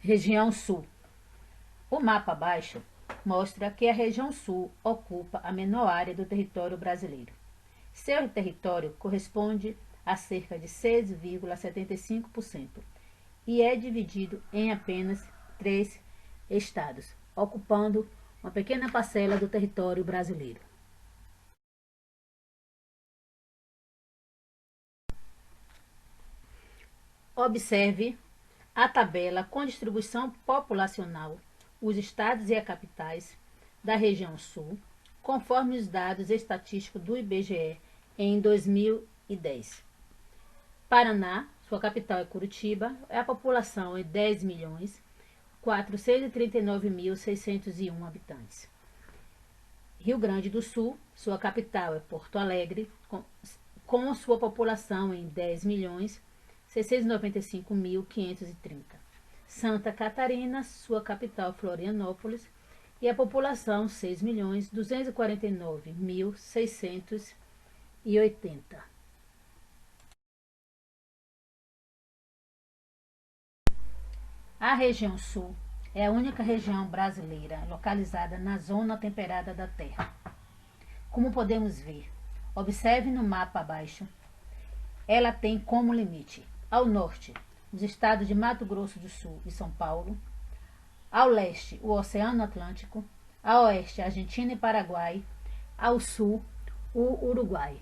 Região Sul. O mapa abaixo mostra que a região Sul ocupa a menor área do território brasileiro. Seu território corresponde a cerca de 6,75% e é dividido em apenas 3 estados, ocupando uma pequena parcela do território brasileiro. Observe a tabela com distribuição populacional, os estados e as capitais da região Sul, conforme os dados estatísticos do IBGE em 2010. Paraná, sua capital é Curitiba, a população é 10.439.601 habitantes. Rio Grande do Sul, sua capital é Porto Alegre, com sua população em 10.695.530. Santa Catarina, sua capital Florianópolis, e a população 6.249.680. A região Sul é a única região brasileira localizada na zona temperada da Terra. Como podemos ver, observe no mapa abaixo, ela tem como limite, ao norte, os estados de Mato Grosso do Sul e São Paulo, ao leste, o Oceano Atlântico, a oeste, Argentina e Paraguai, ao sul, o Uruguai.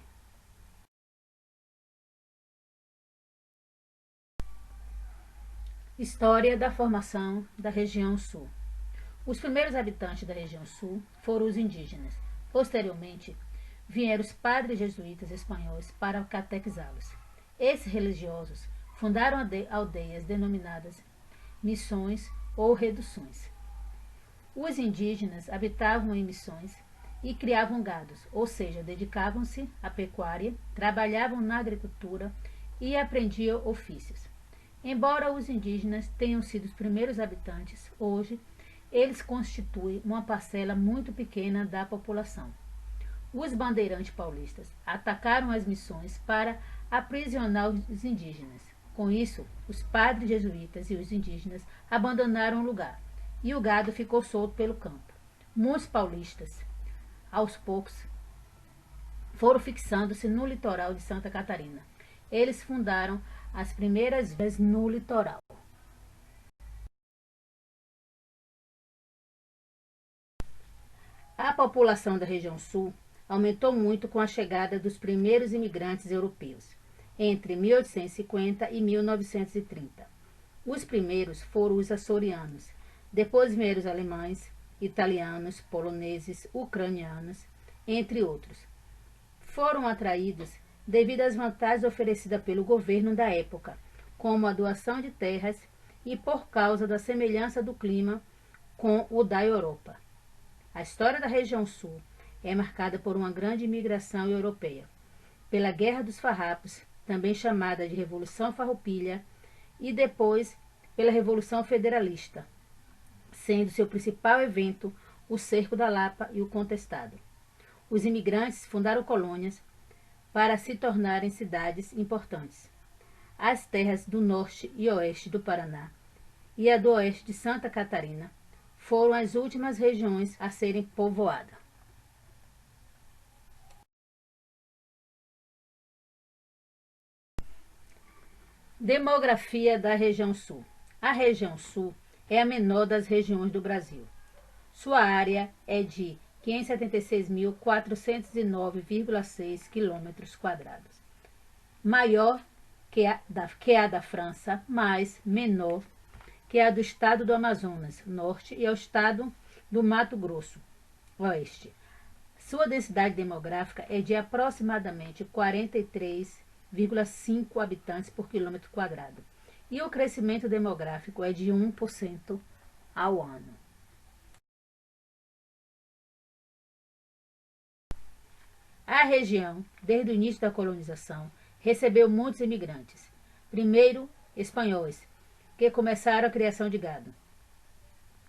História da formação da região Sul. Os primeiros habitantes da região Sul foram os indígenas. Posteriormente, vieram os padres jesuítas espanhóis para catequizá-los. Esses religiosos fundaram aldeias denominadas missões ou reduções. Os indígenas habitavam em missões e criavam gados, ou seja, dedicavam-se à pecuária, trabalhavam na agricultura e aprendiam ofícios. Embora os indígenas tenham sido os primeiros habitantes, hoje eles constituem uma parcela muito pequena da população. Os bandeirantes paulistas atacaram as missões para aprisionar os indígenas. Com isso, os padres jesuítas e os indígenas abandonaram o lugar e o gado ficou solto pelo campo. Muitos paulistas, aos poucos, foram fixando-se no litoral de Santa Catarina. Eles fundaram as primeiras vilas no litoral. A população da região Sul aumentou muito com a chegada dos primeiros imigrantes europeus, entre 1850 e 1930. Os primeiros foram os açorianos, depois vieram os alemães, italianos, poloneses, ucranianos, entre outros. Foram atraídos devido às vantagens oferecidas pelo governo da época, como a doação de terras e por causa da semelhança do clima com o da Europa. A história da região Sul é marcada por uma grande imigração europeia, pela Guerra dos Farrapos, também chamada de Revolução Farroupilha, e depois pela Revolução Federalista, sendo seu principal evento o Cerco da Lapa e o Contestado. Os imigrantes fundaram colônias para se tornarem cidades importantes. As terras do norte e oeste do Paraná e a do oeste de Santa Catarina foram as últimas regiões a serem povoadas. Demografia da região Sul. A região Sul é a menor das regiões do Brasil. Sua área é de 576.409,6 km². Maior que a da França, mas menor que a do estado do Amazonas, norte, e ao estado do Mato Grosso, oeste. Sua densidade demográfica é de aproximadamente 43,5 habitantes por quilômetro quadrado. E o crescimento demográfico é de 1% ao ano. A região, desde o início da colonização, recebeu muitos imigrantes. Primeiro, espanhóis, que começaram a criação de gado,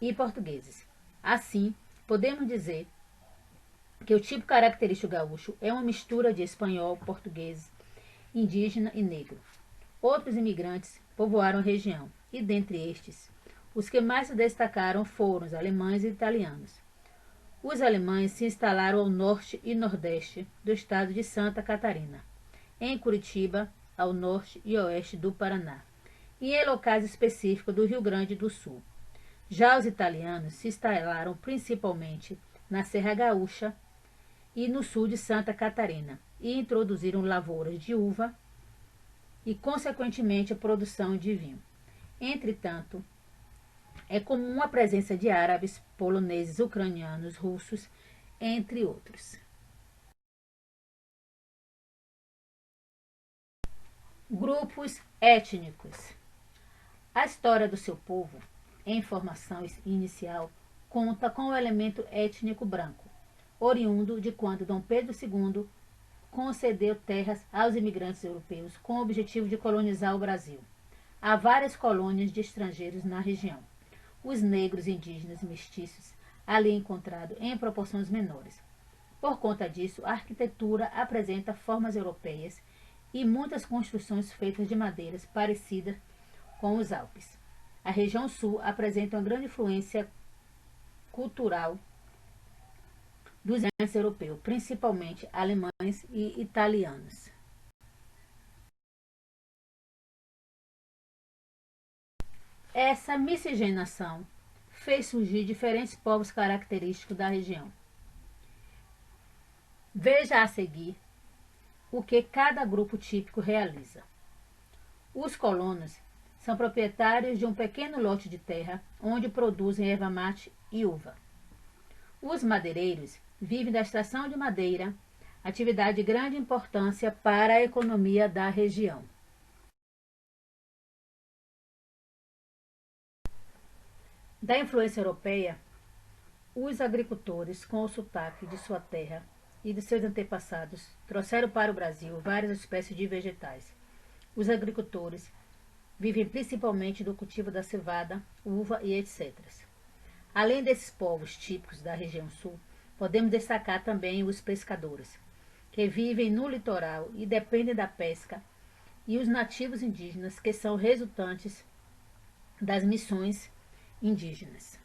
e portugueses. Assim, podemos dizer que o tipo característico gaúcho é uma mistura de espanhol, português, indígena e negro. Outros imigrantes povoaram a região, e dentre estes, Os que mais se destacaram foram os alemães e italianos. Os alemães se instalaram ao norte e nordeste do estado de Santa Catarina, em Curitiba, ao norte e oeste do Paraná, e em locais específicos do Rio Grande do Sul. Já os italianos se instalaram principalmente na Serra Gaúcha e no sul de Santa Catarina, e introduziram lavouras de uva e, consequentemente, a produção de vinho. Entretanto, é comum a presença de árabes, poloneses, ucranianos, russos, entre outros. Grupos étnicos. A história do seu povo, em formação inicial, conta com o elemento étnico branco, oriundo de quando Dom Pedro II concedeu terras aos imigrantes europeus com o objetivo de colonizar o Brasil. Há várias colônias de estrangeiros na região. Os negros, indígenas e mestiços ali encontrados em proporções menores. Por conta disso, a arquitetura apresenta formas europeias e muitas construções feitas de madeiras parecidas com os Alpes. A região sul apresenta uma grande influência cultural dos imigrantes europeus, principalmente alemães e italianos. Essa miscigenação fez surgir diferentes povos característicos da região. Veja a seguir o que cada grupo típico realiza. Os colonos são proprietários de um pequeno lote de terra onde produzem erva mate e uva. Os madeireiros vivem da extração de madeira, atividade de grande importância para a economia da região. Da influência europeia, os agricultores, com o sotaque de sua terra e de seus antepassados, trouxeram para o Brasil várias espécies de vegetais. Os agricultores vivem principalmente do cultivo da cevada, uva e etc. Além desses povos típicos da região sul, podemos destacar também os pescadores, que vivem no litoral e dependem da pesca, e os nativos indígenas, que são resultantes das missões indígenas.